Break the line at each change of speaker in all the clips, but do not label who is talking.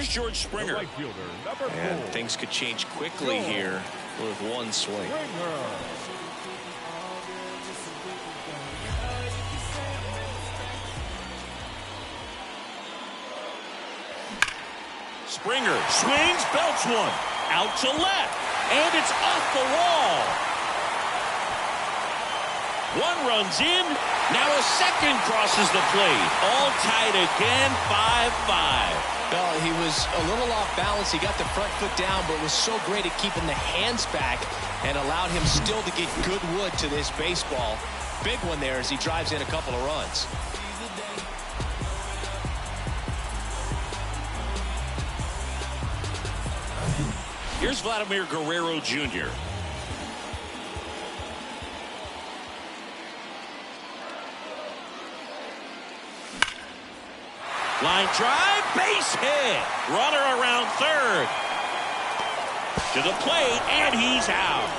Here's George Springer.
Right fielder,
And things could change quickly here with one swing.
Springer swings, belts one. Out to left. And it's off the wall. One runs in. Now a second crosses the plate. All tied again, 5-5.
Well, he was a little off balance. He got the front foot down, but was so great at keeping the hands back and allowed him still to get good wood to this baseball. Big one there as he drives in a couple of runs.
Here's Vladimir Guerrero Jr. Line drive, base hit. Runner around third. To the plate, and he's out.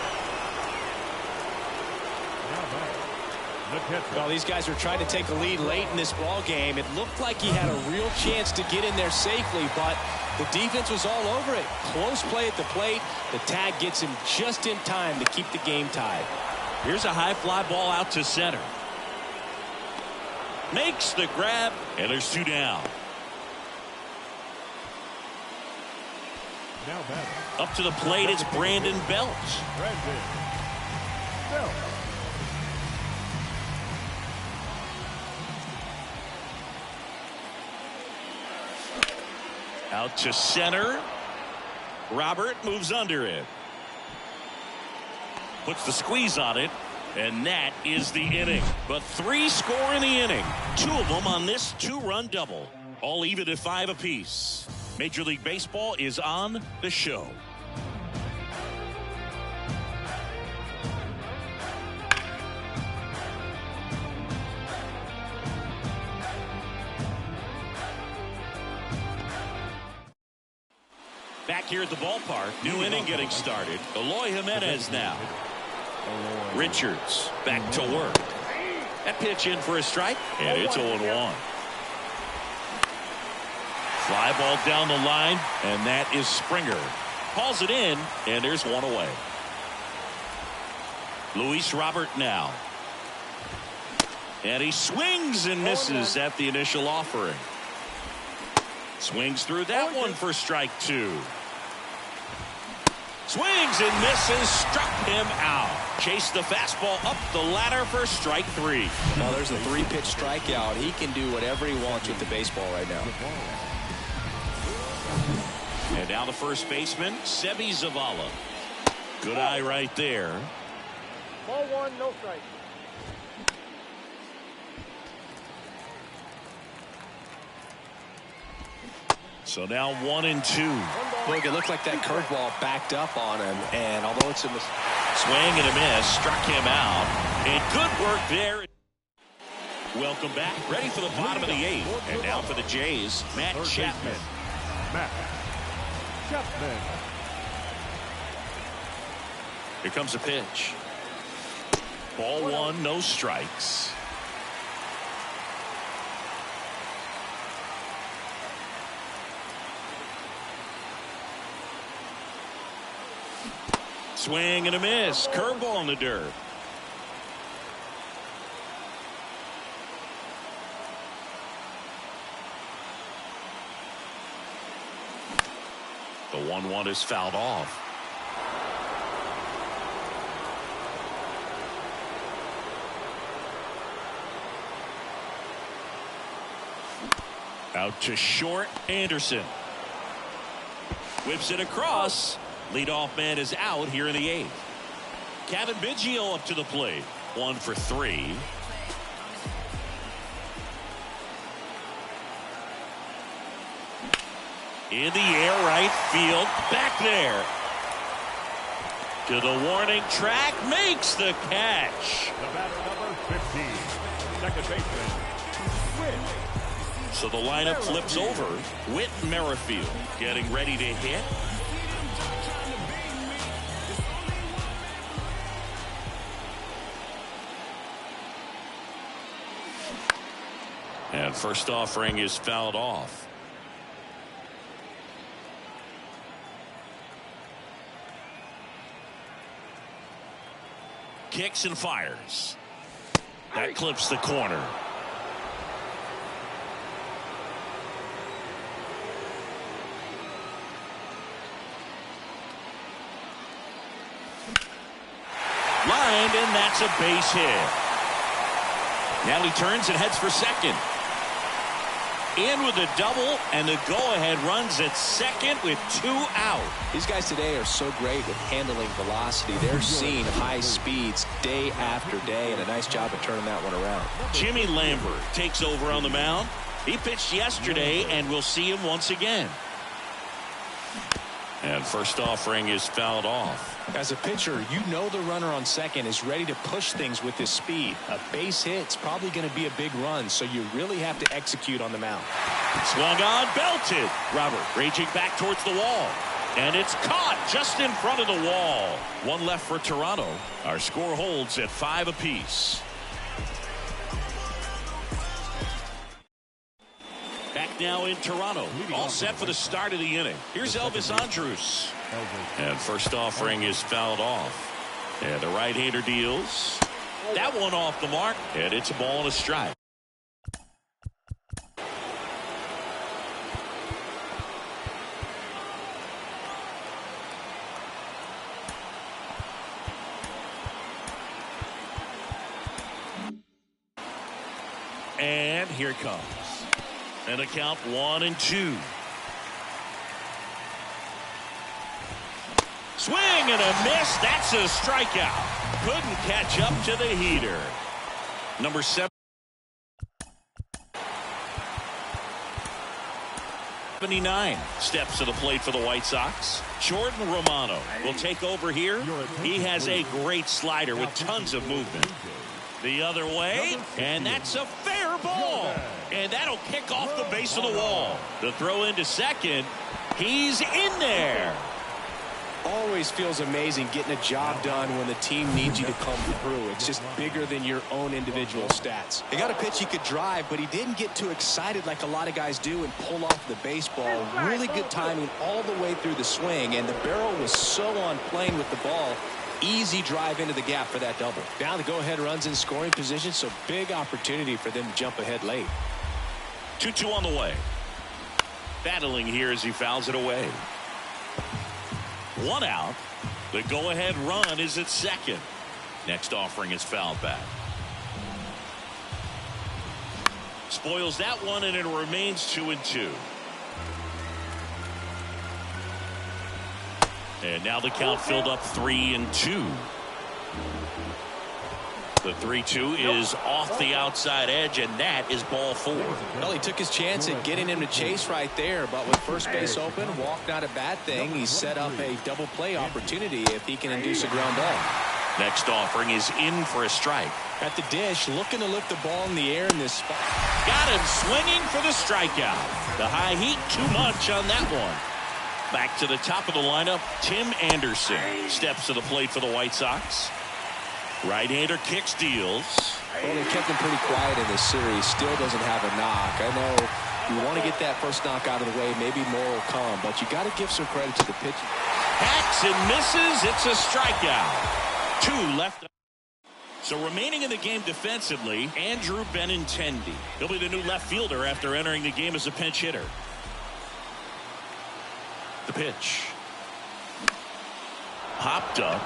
Well, these guys were trying to take a lead late in this ball game. It looked like he had a real chance to get in there safely, but the defense was all over it. Close play at the plate. The tag gets him just in time to keep the game tied.
Here's a high fly ball out to center. Makes the grab, and there's two down. Up to the plate, it's Brandon Belt. Out to center. Robert moves under it. Puts the squeeze on it. And that is the inning. But 3 score in the inning. 2 of them on this 2-run double. All even at 5 apiece. Major League Baseball is on the show. Back here at the ballpark. New inning getting started. Eloy Jimenez now. Richards back to work. That pitch in for a strike, and it's 0-1. Fly ball down the line, and that is Springer. Calls it in, and there's one away. Luis Robert now. And he swings and misses at the initial offering. Swings through that one for strike 2. Swings and misses, struck him out. Chased the fastball up the ladder for strike 3.
Well, there's a 3-pitch strikeout. He can do whatever he wants with the baseball right now.
And now the first baseman, Sebi Zavala. Good eye right there.
Ball 1, no strike.
So now 1-2.
Look, it looked like that curveball backed up on him, and although it's a
swing and a miss, struck him out. And good work there. Welcome back. Ready for the bottom of the 8th. And now for the Jays, Matt Chapman. Here comes a pitch. Ball 1, no strikes. Swing and a miss. Curveball in the dirt. The 1-1 is fouled off. Out to short, Anderson. Whips it across. Leadoff man is out here in the 8th. Kevin Biggio up to the plate. 1 for 3. In the air, right field. Back there. To the warning track. Makes the catch.
The batter, number 15. Second baseman, Whit.
So the lineup flips over. Whit Merrifield getting ready to hit. And first offering is fouled off. kicks and fires. That clips the corner. Lined, and that's a base hit. Now he turns and heads for second. In with a double, and the go-ahead runs at second with 2 out.
These guys today are so great with handling velocity. They're seeing high speeds day after day, and a nice job of turning that one around.
Jimmy Lambert takes over on the mound. He pitched yesterday, and we'll see him once again. And first offering is fouled off.
As a pitcher, you know the runner on second is ready to push things with his speed. A base hit's probably going to be a big run, so you really have to execute on the mound.
Swung on, belted. Robert raging back towards the wall. And it's caught just in front of the wall. One left for Toronto. Our score holds at 5 apiece. Back now in Toronto. All set for the start of the inning. Here's Elvis Andrus. And first offering is fouled off. And the right-hander deals. That one off the mark. And it's a ball and a strike. And here it comes. And a count 1-2. Swing and a miss. That's a strikeout. Couldn't catch up to the heater. Number 7. 79 steps to the plate for the White Sox. Jordan Romano will take over here. He has a great slider with tons of movement. The other way, and that's a fair ball. And that'll kick off the base of the wall. The throw into second. He's in there.
Always feels amazing getting a job done when the team needs you to come through. It's just bigger than your own individual stats. He got a pitch he could drive, but he didn't get too excited like a lot of guys do and pull off the baseball. Really good timing all the way through the swing, and the barrel was so on plane with the ball. Easy drive into the gap for that double. Now the go-ahead runs in scoring position, so big opportunity for them to jump ahead late.
2-2 on the way. Battling here as he fouls it away. 1 out. The go-ahead run is at second. Next offering is fouled back. Spoils that one, and it remains 2-2. And now the count filled up 3-2. The 3-2 is off the outside edge, and that is ball 4.
Well, he took his chance at getting him to chase right there, but with first base open, walk not a bad thing. He set up a double play opportunity if he can induce a ground ball.
Next offering is in for a strike.
At the dish, looking to lift the ball in the air in this spot.
Got him swinging for the strikeout. The high heat, too much on that one. Back to the top of the lineup, Tim Anderson steps to the plate for the White Sox. Right-hander kicks, deals.
Well, they kept him pretty quiet in this series. Still doesn't have a knock. I know you want to get that first knock out of the way. Maybe more will come, but you got to give some credit to the pitcher.
Hacks and misses. It's a strikeout. 2 left. So remaining in the game defensively, Andrew Benintendi. He'll be the new left fielder after entering the game as a pinch hitter. The pitch. Popped up.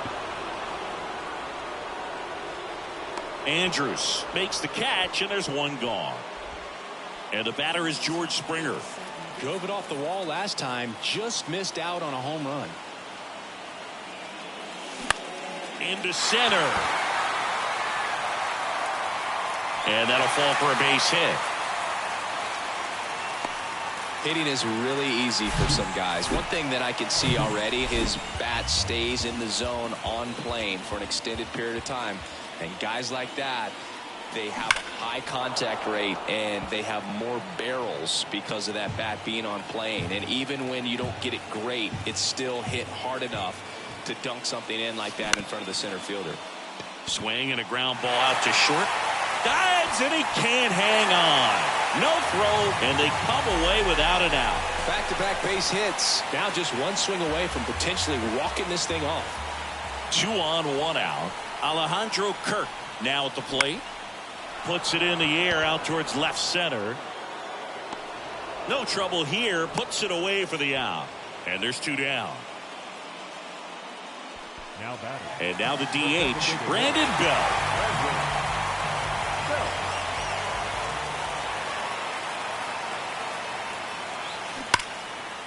Andrews makes the catch, and there's one gone. And the batter is George Springer.
Drove it off the wall last time, just missed out on a home run.
Into center. And that'll fall for a base hit.
Hitting is really easy for some guys. One thing that I can see already, his bat stays in the zone on plane for an extended period of time. And guys like that, they have a high contact rate and they have more barrels because of that bat being on plane. And even when you don't get it great, it's still hit hard enough to dunk something in like that in front of the center fielder.
Swing and a ground ball out to short. Dives, and he can't hang on. No throw, and they come away without an out.
Back-to-back base hits. Now just one swing away from potentially walking this thing off.
2 on, 1 out. Alejandro Kirk now at the plate. Puts it in the air out towards left center. No trouble here. Puts it away for the out. And there's 2 down.
Now batting.
And now the DH, Brandon Bell.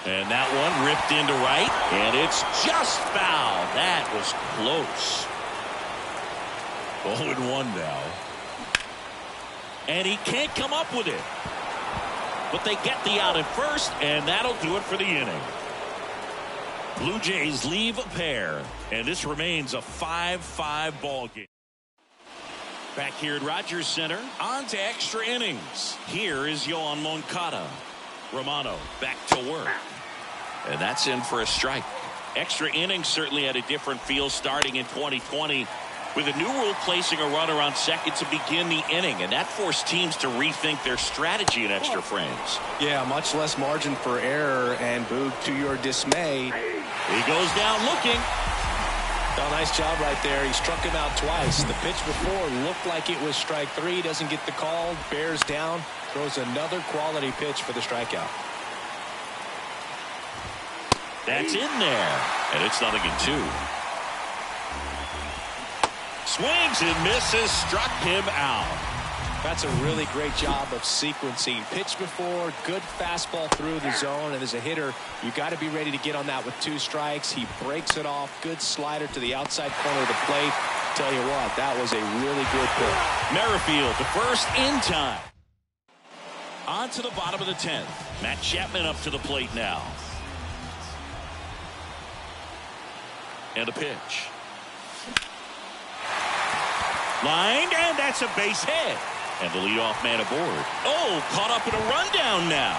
And that one ripped into right. And it's just foul. That was close. 0-1 now. And he can't come up with it. But they get the out at first, and that'll do it for the inning. Blue Jays leave a pair, and this remains a 5-5 ball game. Back here at Rogers Center, on to extra innings. Here is Yohan Moncada. Romano back to work. And that's in for a strike. Extra innings certainly had a different feel starting in 2020. With a new rule placing a runner on second to begin the inning, and that forced teams to rethink their strategy in extra frames.
Yeah, much less margin for error, and Boog, to your dismay,
he goes down looking.
Oh, nice job right there. He struck him out twice. The pitch before looked like it was strike 3. Doesn't get the call. Bears down. Throws another quality pitch for the strikeout.
That's in there, and it's 0-2. Swings and misses, struck him out.
That's a really great job of sequencing. Pitch before, good fastball through the zone, and as a hitter, you got to be ready to get on that with 2 strikes. He breaks it off. Good slider to the outside corner of the plate. Tell you what, that was a really good pitch.
Merrifield to first in time. On to the bottom of the 10th. Matt Chapman up to the plate now. And a pitch. Lined, and that's a base hit. And the leadoff man aboard. Oh, caught up in a rundown now.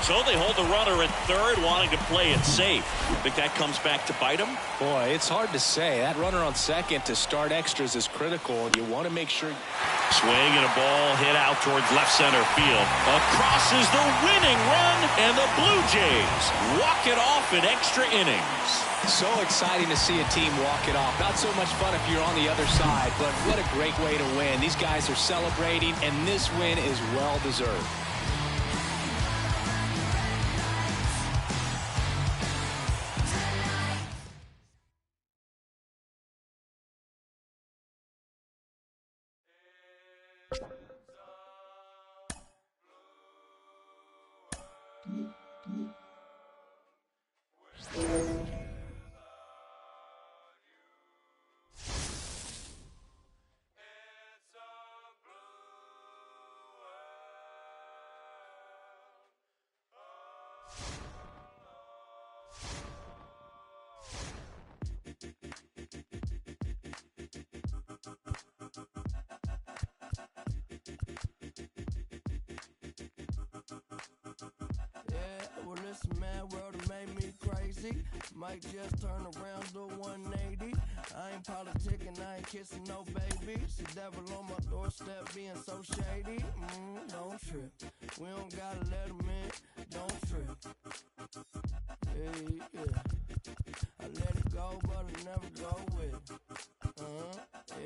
So they hold the runner at third, wanting to play it safe. Think that comes back to bite him?
Boy, it's hard to say. That runner on second to start extras is critical, and you want to make sure.
Swing and a ball hit out towards left center field. Across is the winning run, and the Blue Jays walk it off in extra innings.
So exciting to see a team walk it off. Not so much fun if you're on the other side, but what a great way to win. These guys are celebrating, and this win is well deserved.
Well, this mad world made me crazy. Might just turn around to 180. I ain't politicking, I ain't kissing no babies. The devil on my doorstep being so shady. Don't trip. We don't gotta let him in. Don't trip. Hey, yeah. I let it go, but I never go with it.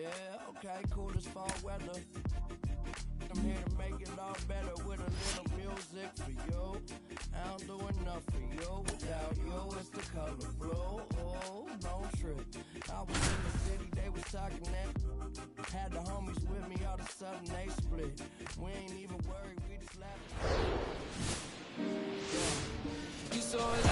Yeah, okay, cool as fall weather. I'm here to make it all better with a little music for you. I don't do enough for you. Without you, it's the color blue. Oh, don't trip. I was in the city, they was talking that. Had the homies with me, all of a sudden they split. We ain't even worried, we just laughed. You saw it,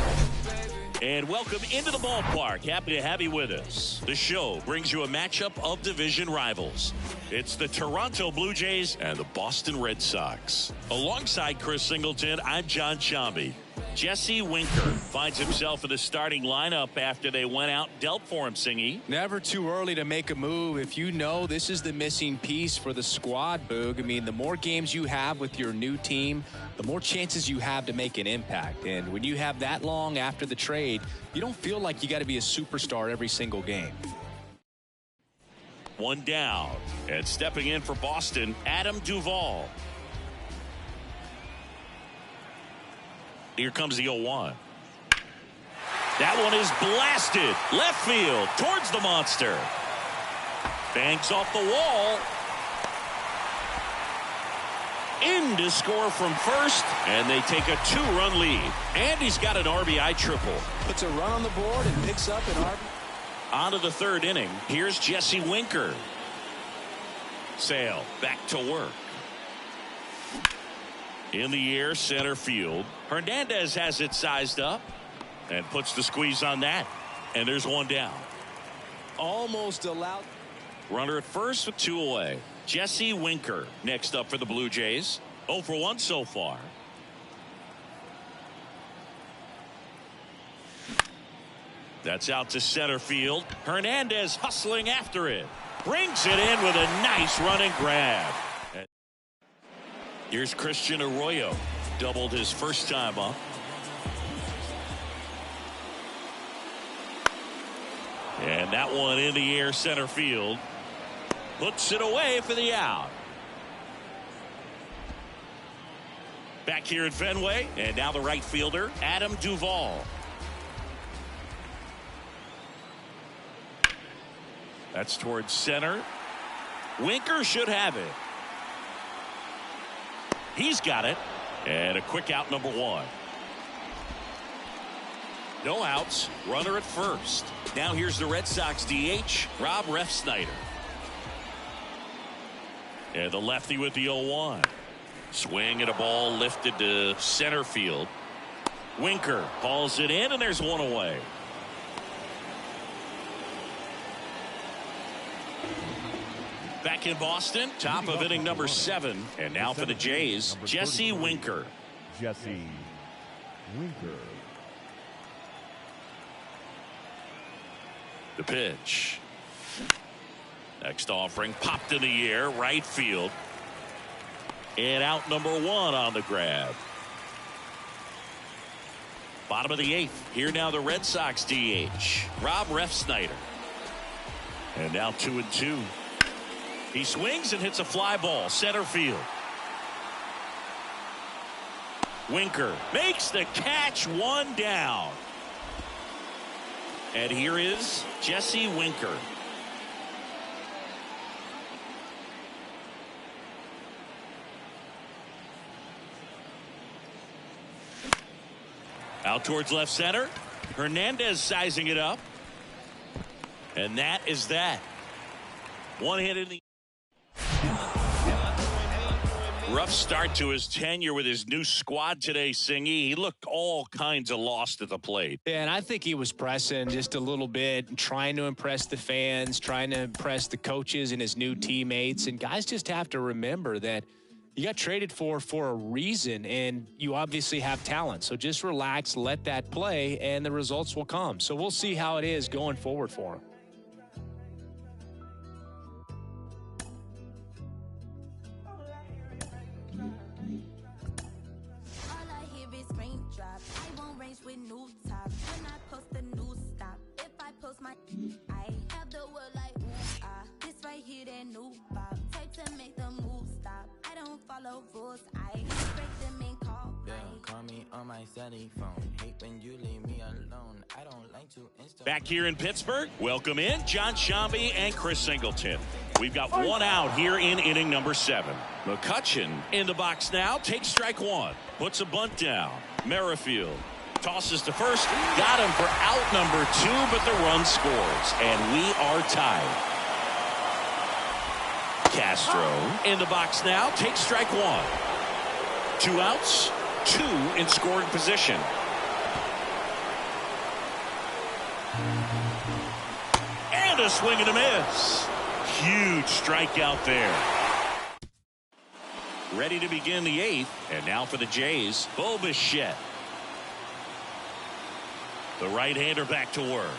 baby.
And welcome into the ballpark. Happy to have you with us. The show brings you a matchup of division rivals. It's the Toronto Blue Jays and the Boston Red Sox. Alongside Chris Singleton, I'm John Shambi. Jesse Winker finds himself in the starting lineup after they went out and dealt for him, Singy.
Never too early to make a move. If you know this is the missing piece for the squad, Boog. I mean, the more games you have with your new team, the more chances you have to make an impact. And when you have that long after the trade, you don't feel like you got to be a superstar every single game.
One down. And stepping in for Boston, Adam Duvall. Here comes the 0-1. That one is blasted left field towards the monster. Banks off the wall. In to score from first, and they take a 2-run lead. And he's got an RBI triple.
Puts a run on the board and picks up an RBI.
On to the third inning. Here's Jesse Winker. Sale back to work. In the air, center field. Hernandez has it sized up and puts the squeeze on that. And there's one down.
Almost allowed.
Runner at first with 2 away. Jesse Winker next up for the Blue Jays. 0 for 1 so far. That's out to center field. Hernandez hustling after it. Brings it in with a nice running grab. Here's Christian Arroyo. Doubled his first time up. And that one in the air center field. Puts it away for the out. Back here at Fenway. And now the right fielder, Adam Duvall. That's towards center. Winker should have it. He's got it. And a quick out, number 1. No outs. Runner at first. Now here's the Red Sox DH, Rob Refsnyder. And the lefty with the 0-1. Swing and a ball lifted to center field. Winker hauls it in, and there's one away. Back in Boston, top of inning number 7. And now for the Jays, Jesse Winker.
Jesse Winker.
The pitch. Next offering popped in the air, right field. And out number 1 on the grab. Bottom of the 8th. Here now the Red Sox DH, Rob Refsnyder. And now 2-2. He swings and hits a fly ball, center field. Winker makes the catch, 1 down. And here is Jesse Winker. Out towards left center. Hernandez sizing it up. And that is that. One hit in the rough start to his tenure with his new squad today, Singy. He looked all kinds of lost at the plate.
Yeah, and I think he was pressing just a little bit and trying to impress the fans, trying to impress the coaches and his new teammates. And guys just have to remember that you got traded for a reason, and you obviously have talent. So just relax, let that play, and the results will come. So we'll see how it is going forward for him.
I have the word like this right here, that new pop type to make the move stop. I don't follow rules, I break them and call.
Yeah, call me on my celly phone. Hate when you leave me alone. I don't like to
Back here in Pittsburgh, welcome in John Shambi and Chris Singleton. We've got 1 out here in inning number 7. McCutchen in the box now, takes strike 1, puts a bunt down. Merrifield tosses to first, got him for out number 2, but the run scores, and we are tied. Castro in the box now, takes strike 1. 2 outs, 2 in scoring position. And a swing and a miss. Huge strikeout there. Ready to begin the 8th, and now for the Jays, Bo Bichette. The right-hander back to work.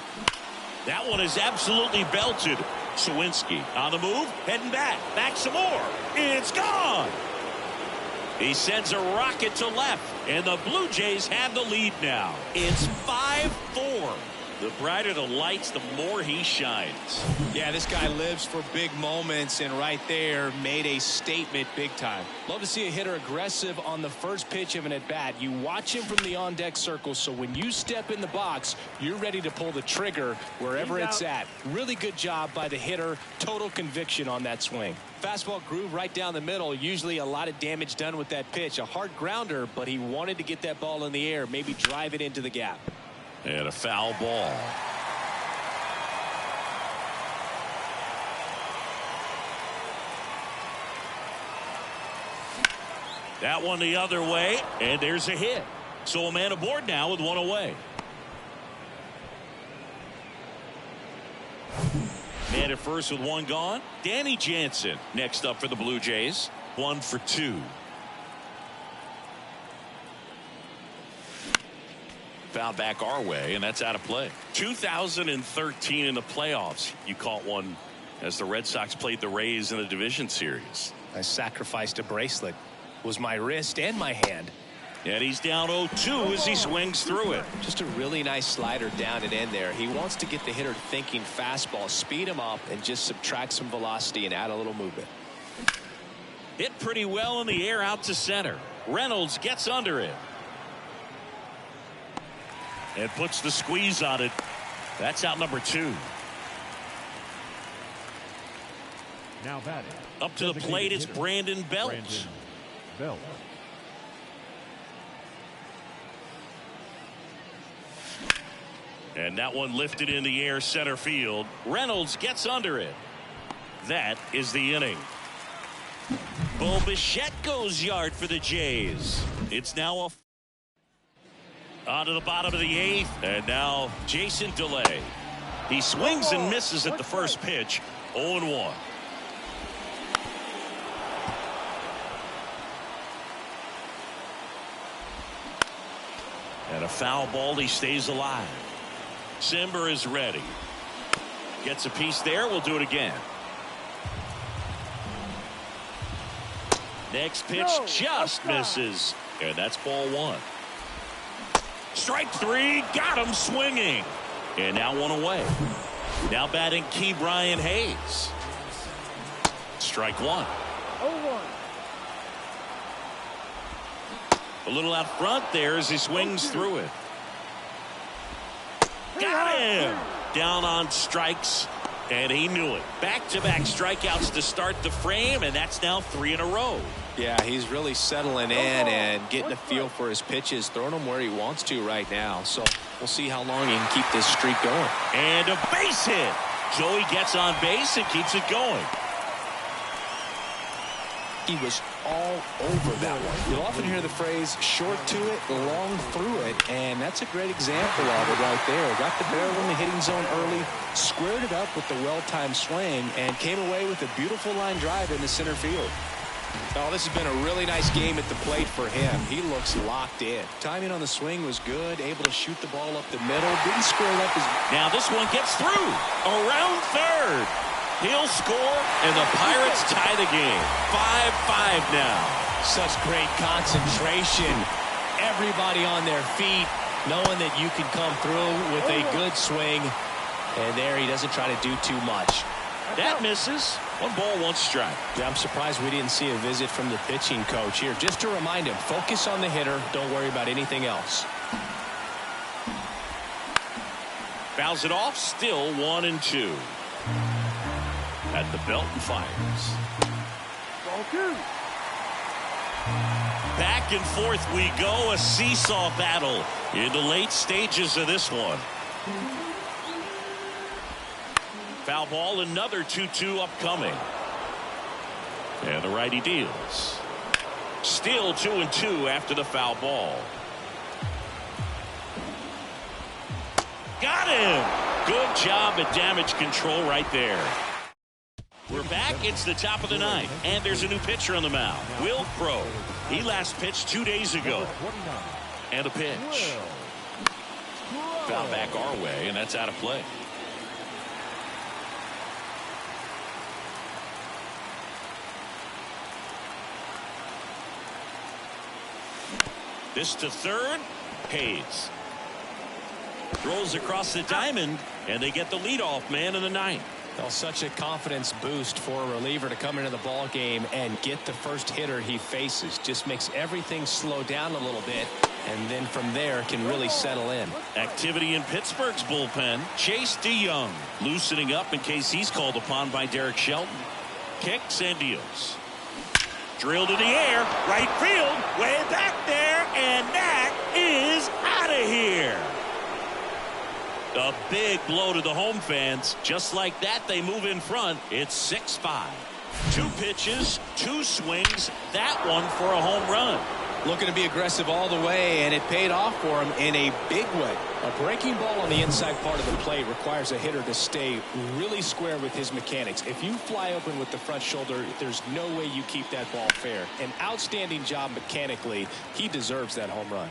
That one is absolutely belted. Sawinski on the move, heading back. Back some more. It's gone. He sends a rocket to left, and the Blue Jays have the lead now. It's 5-4. The brighter the lights, the more he shines.
Yeah, this guy lives for big moments, and right there made a statement big time. Love to see a hitter aggressive on the first pitch of an at-bat. You watch him from the on-deck circle, so when you step in the box, you're ready to pull the trigger wherever it's at. Really good job by the hitter. Total conviction on that swing. Fastball groove right down the middle. Usually a lot of damage done with that pitch. A hard grounder, but he wanted to get that ball in the air, maybe drive it into the gap.
And a foul ball. That one the other way, and there's a hit. So a man aboard now with one away. Man at first with one gone. Danny Jansen next up for the Blue Jays. 1 for 2. Foul back our way, and that's out of play. 2013 in the playoffs, you caught one as the Red Sox played the Rays in the division series.
I sacrificed a bracelet. Was my wrist and my hand.
And he's down 0-2 as he swings through it.
Just a really nice slider down and in there. He wants to get the hitter thinking fastball, speed him up, and just subtract some velocity and add a little movement.
Hit pretty well in the air out to center. Reynolds gets under it. And puts the squeeze on it. That's out number 2.
Now batting.
Up to the plate, it's Brandon Belt. And that one lifted in the air center field. Reynolds gets under it. That is the inning. Bo Bichette goes yard for the Jays. It's now on to the bottom of the 8th, and now Jason DeLay. He swings and misses at the first pitch. 0-1. And a foul ball. He stays alive. Simber is ready. Gets a piece there. We'll do it again. Next pitch just misses. And that's ball 1. Strike 3. Got him swinging. And now 1 away. Now batting Key Brian Hayes. Strike 1.
0-1.
A little out front there as he swings through it. Got him. Down on strikes. And he knew it. Back-to-back strikeouts to start the frame, and that's now 3 in a row.
Yeah, he's really settling in and getting a feel for his pitches, throwing them where he wants to right now. So we'll see how long he can keep this streak going.
And a base hit. Joey gets on base and keeps it going.
He was all over that one. You'll often hear the phrase short to it, long through it, and that's a great example of it right there. Got the barrel in the hitting zone early, squared it up with the well-timed swing, and came away with a beautiful line drive into center field. Oh, this has been a really nice game at the plate for him. He looks locked in. Timing on the swing was good, able to shoot the ball up the middle, didn't square it up his...
Now this one gets through. Around third. He'll score, and the Pirates tie the game. 5-5 now.
Such great concentration. Everybody on their feet, knowing that you can come through with a good swing. And there he doesn't try to do too much.
That misses. 1 ball, 1 strike.
Yeah, I'm surprised we didn't see a visit from the pitching coach here. Just to remind him, focus on the hitter. Don't worry about anything else.
Fouls it off. Still 1-2. At the belt and fires.
Ball 2.
Back and forth we go. A seesaw battle in the late stages of this one. Foul ball, another 2-2 upcoming. And the righty deals. Still 2-2 after the foul ball. Got him. Good job at damage control right there. We're back. It's the top of the 9th, and there's a new pitcher on the mound. Will Crowe. He last pitched 2 days ago. And a pitch. Foul back our way, and that's out of play. This to third. Hayes. Rolls across the diamond, and they get the leadoff man in the ninth.
Well, such a confidence boost for a reliever to come into the ball game and get the first hitter he faces. Just makes everything slow down a little bit, and then from there can really settle in.
Activity in Pittsburgh's bullpen. Chase DeYoung loosening up in case he's called upon by Derek Shelton. Kicks and deals. Drilled in the air, right field, way back there, and that is out of here. A big blow to the home fans. Just like that, they move in front. It's 6-5. 2 pitches, 2 swings. That one for a home run.
Looking to be aggressive all the way, and it paid off for him in a big way. A breaking ball on the inside part of the plate requires a hitter to stay really square with his mechanics. If you fly open with the front shoulder, there's no way you keep that ball fair. An outstanding job mechanically. He deserves that home run.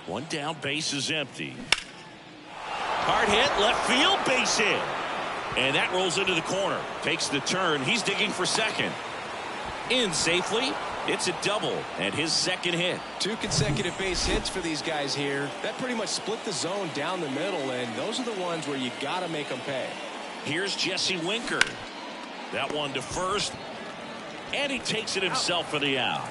One down, base is empty. Hard hit, left field, base hit. And that rolls into the corner. Takes the turn. He's digging for second. In safely. It's a double and his second hit.
2 consecutive base hits for these guys here. That pretty much split the zone down the middle, and those are the ones where you got to make them pay.
Here's Jesse Winker. That one to first. And he takes it himself for the out.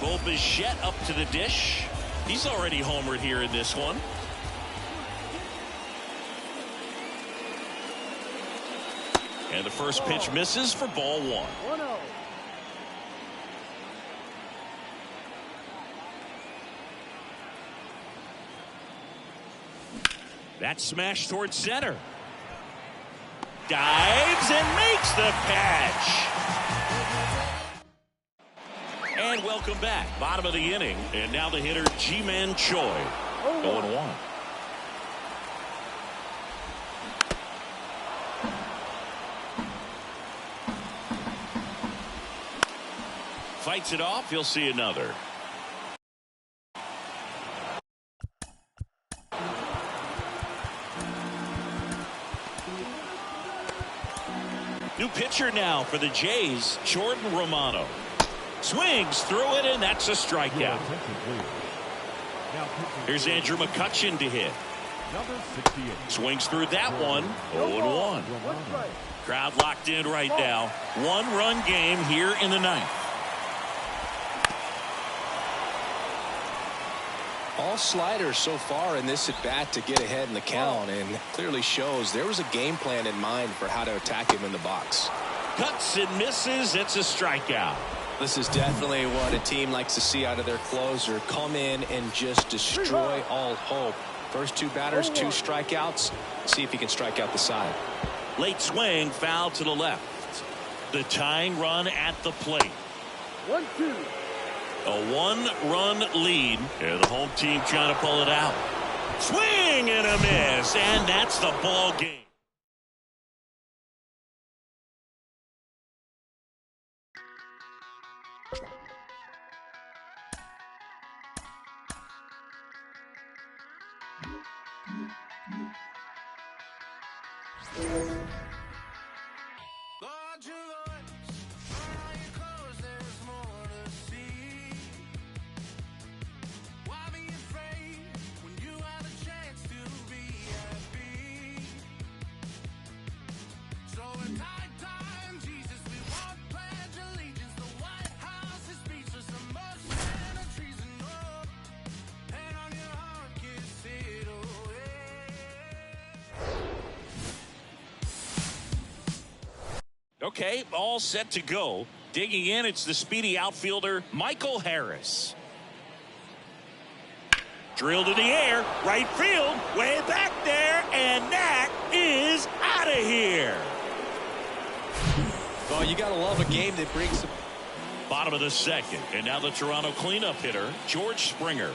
Bo Bichette up to the dish. He's already homered here in this one. And the first pitch misses for ball 1.
1-0.
That smash towards center. Dives and makes the catch. And welcome back. Bottom of the inning. And now the hitter, Ji-Man Choi. 0-1. Fights it off. He'll see another. New pitcher now for the Jays, Jordan Romano. Swings through it, and that's a strikeout. Here's Andrew McCutchen to hit. Swings through that one. 0-1. Crowd locked in right now. 1-run game here in the ninth.
All sliders so far in this at-bat to get ahead in the count, and clearly shows there was a game plan in mind for how to attack him in the box.
Cuts and misses. It's a strikeout.
This is definitely what a team likes to see out of their closer. Come in and just destroy all hope. First 2 batters, 2 strikeouts. See if he can strike out the side.
Late swing, foul to the left. The tying run at the plate.
1-2.
A 1-run lead. And the home team trying to pull it out. Swing and a miss. And that's the ball game. Okay, all set to go. Digging in, it's the speedy outfielder, Michael Harris. Drilled in the air, right field, way back there, and that is out of here.
Well, you got to love a game that brings...
Bottom of the second, and now the Toronto cleanup hitter, George Springer.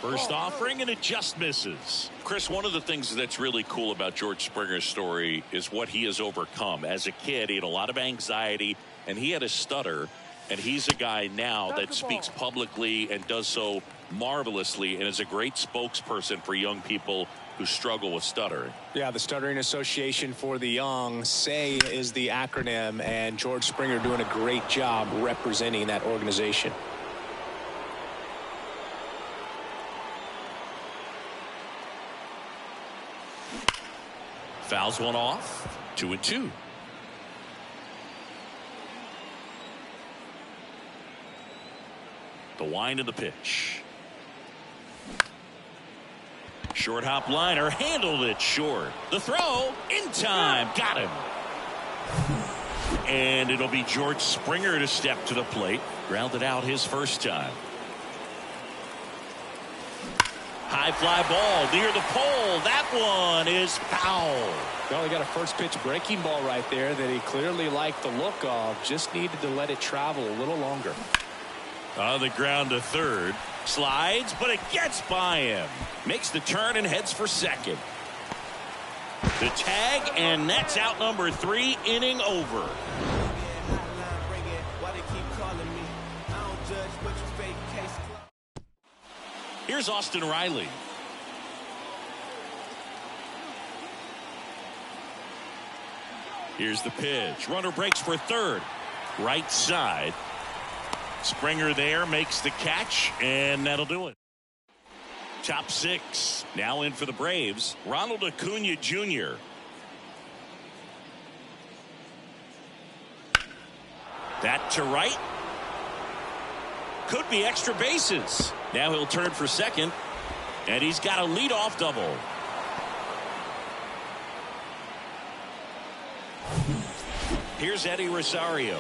First offering, and it just misses. Chris, one of the things that's really cool about George Springer's story is what he has overcome. As a kid, he had a lot of anxiety, and he had a stutter, and he's a guy now that speaks publicly and does so marvelously and is a great spokesperson for young people who struggle with stuttering.
Yeah, the Stuttering Association for the Young, SAY is the acronym, and George Springer doing a great job representing that organization.
Fouls one off. 2-2. The wind of the pitch. Short hop liner, handled it short. The throw in time, got him. And it'll be George Springer to step to the plate. Grounded out his first time. High fly ball near the pole. That one is foul.
Well, he got a first pitch breaking ball right there that he clearly liked the look of. Just needed to let it travel a little longer.
On the ground to third. Slides, but it gets by him. Makes the turn and heads for second. The tag, and that's out number 3, inning over. Here's Austin Riley. Here's the pitch. Runner breaks for third. Right side. Springer there makes the catch, and that'll do it. Top 6. Now in for the Braves. Ronald Acuna Jr. That to right. Could be extra bases. Now he'll turn for second, and he's got a leadoff double. Here's Eddie Rosario.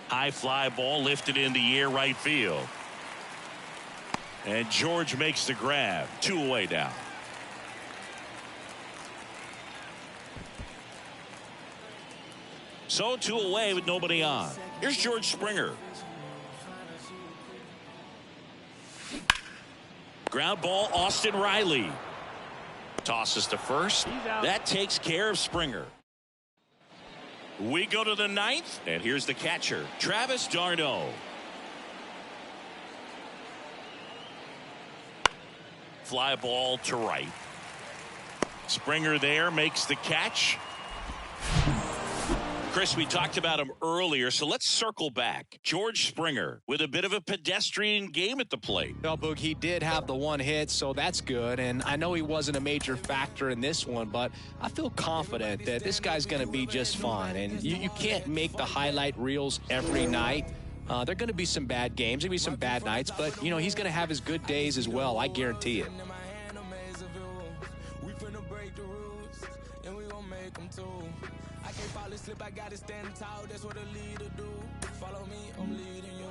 High fly ball lifted in the air right field. And George makes the grab. 2 away now. So 2 away with nobody on. Here's George Springer. Ground ball, Austin Riley. Tosses to first. That takes care of Springer. We go to the 9th, and here's the catcher, Travis d'Arnaud. Fly ball to right. Springer there makes the catch. Chris, we talked about him earlier, so let's circle back. George Springer with a bit of a pedestrian game at the plate.
Well, Boog, he did have the one hit, so that's good. And I know he wasn't a major factor in this one, but I feel confident that this guy's going to be just fine. And you can't make the highlight reels every night. There are going to be some bad games, maybe some bad nights, but, you know, he's going to have his good days as well. I guarantee it.
Slip, I gotta stand tall, that's what a leader do. Follow me, I'm leading you.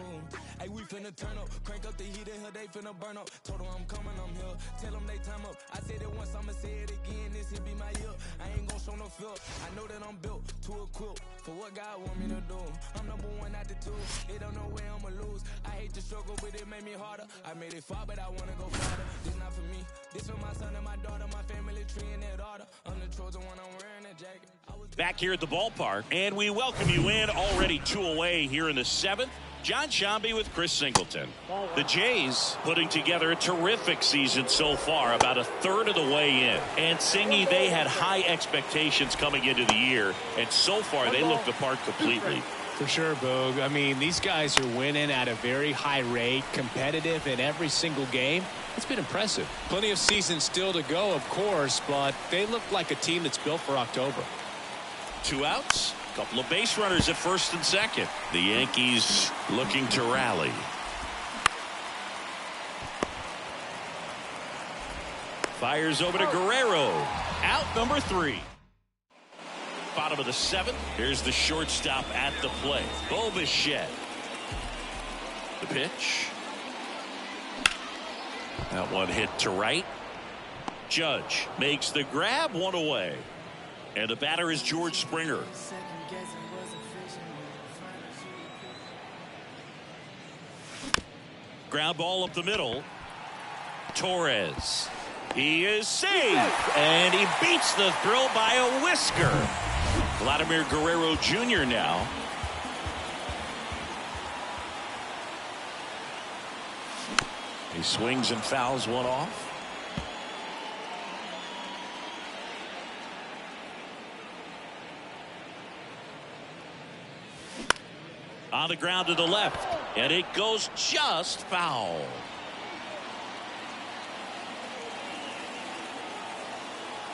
Hey, we finna turn up, crank up the heat in here, they finna burn up. Told them I'm coming, I'm here. Tell them they time up. I said it once, I'ma say it again. This here be my year. I ain't gon' show no fear. I know that I'm built to equip for what God want me to do. I'm number 1 out the 2. It don't know where I'ma lose. I hate the struggle, but it made me harder. I made it far, but I wanna go farther. This not for me. This for my son and my daughter, my family tree and that order. I'm the Trojan when I'm wearing that jacket.
Back here at the ballpark, and we welcome you in. Already 2 away here in the 7th. John Shambi with Chris Singleton. The Jays putting together a terrific season so far, about a third of the way in. And Singy, they had high expectations coming into the year, and so far they look the part completely.
For sure, Boog. I mean, these guys are winning at a very high rate, competitive in every single game. It's been impressive. Plenty of season still to go, of course, but they look like a team that's built for October.
2 outs. Couple of base runners at first and second. The Yankees looking to rally. Fires over to Guerrero. Out number 3. Bottom of the 7th. Here's the shortstop at the plate. Bo Bichette. The pitch. That one hit to right. Judge makes the grab, 1 away. And the batter is George Springer. Ground ball up the middle. Torres. He is safe, and he beats the throw by a whisker. Vladimir Guerrero Jr. now. He swings and fouls one off. On the ground to the left, and it goes just foul.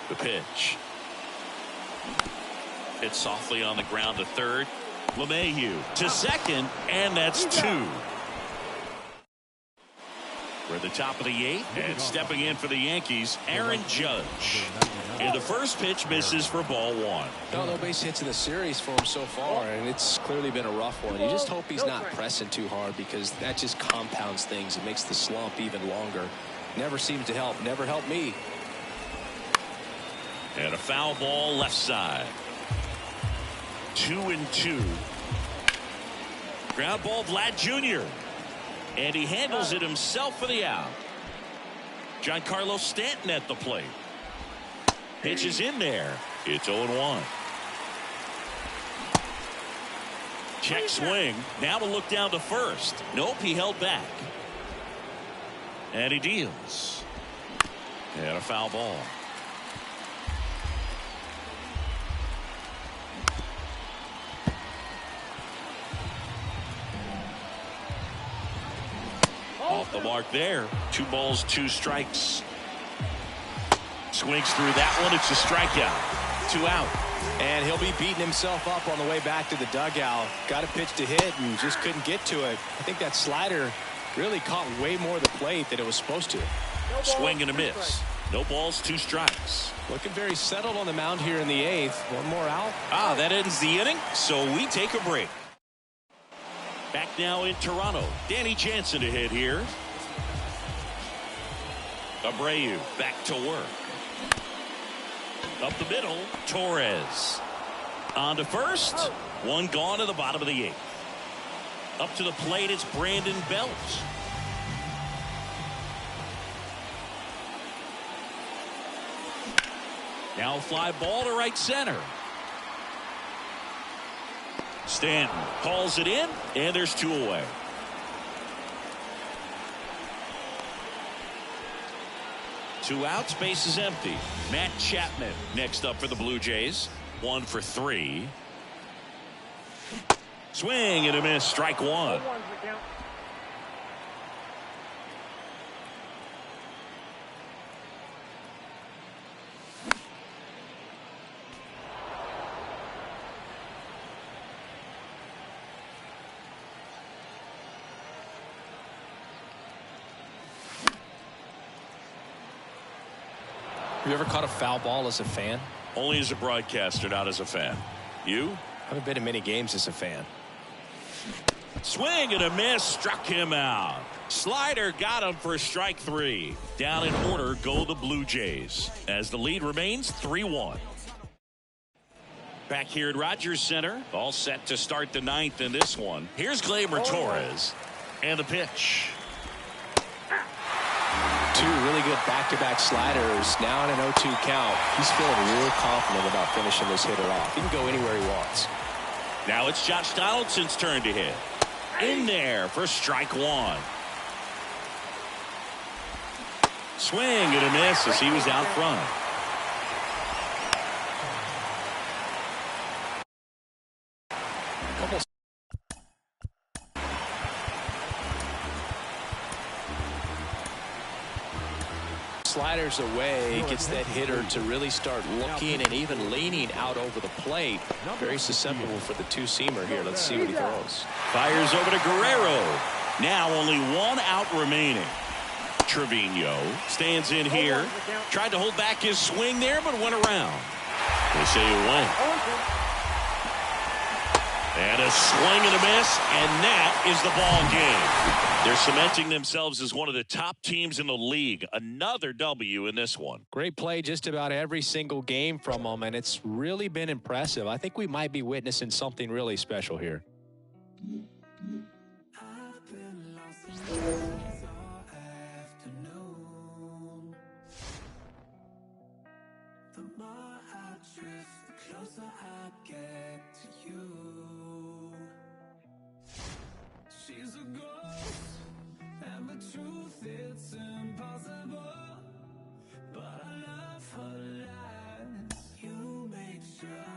The pitch. Hit softly on the ground to third. LeMahieu to second, and that's two. We're at the top of the eighth, and stepping in for the Yankees, Aaron Judge. And the first pitch misses for ball one.
No base hits in the series for him so far, and it's clearly been a rough one. You just hope he's not pressing too hard, because that just compounds things. It makes the slump even longer. Never seems to help. Never helped me.
And a foul ball left side. 2-2. Ground ball, Vlad Jr. And he handles it himself for the out. Giancarlo Stanton at the plate. Pitch is in there. It's 0-1. Check swing. Now a look down to first. Nope, he held back. And he deals. And a foul ball. Off the mark there. 2 balls, 2 strikes. Swings through that one. It's a strikeout. 2 out.
And he'll be beating himself up on the way back to the dugout. Got a pitch to hit and just couldn't get to it. I think that slider really caught way more of the plate than it was supposed to.
Swing and a miss. No balls, 2 strikes.
Looking very settled on the mound here in the 8th. One more out.
That ends the inning, so we take a break. Back now in Toronto. Danny Jansen to hit here. Abreu back to work. Up the middle, Torres. On to first. One gone to the bottom of the 8th. Up to the plate, it's Brandon Belt. Now a fly ball to right center. Stanton calls it in, and there's 2 away. Two outs, base is empty. Matt Chapman next up for the Blue Jays. 1 for 3. Swing and a miss, strike 1.
Have you ever caught a foul ball as a fan?
Only as a broadcaster, not as a fan. You?
I haven't been in many games as a fan.
Swing and a miss, struck him out. Slider got him for strike 3. Down in order go the Blue Jays as the lead remains 3-1. Back here at Rogers Center, all set to start the 9th in this one. Here's Gleyber Torres and the pitch.
2 really good back-to-back sliders. Now in an 0-2 count. He's feeling real confident about finishing this hitter off. He can go anywhere he wants.
Now it's Josh Donaldson's turn to hit. In there for strike 1. Swing and a miss as he was out front.
Sliders away, gets that hitter to really start looking and even leaning out over the plate. Very susceptible for the 2-seamer here. Let's see what he throws.
Fires over to Guerrero. Now only 1 out remaining. Trevino stands in here. Tried to hold back his swing there, but went around. They say it went. And a swing and a miss, and that is the ball game. They're cementing themselves as one of the top teams in the league. Another W in this one.
Great play just about every single game from them, and it's really been impressive. I think we might be witnessing something really special here.
get to you. She's a ghost, and the truth, it's impossible. But I love her lies. You make sure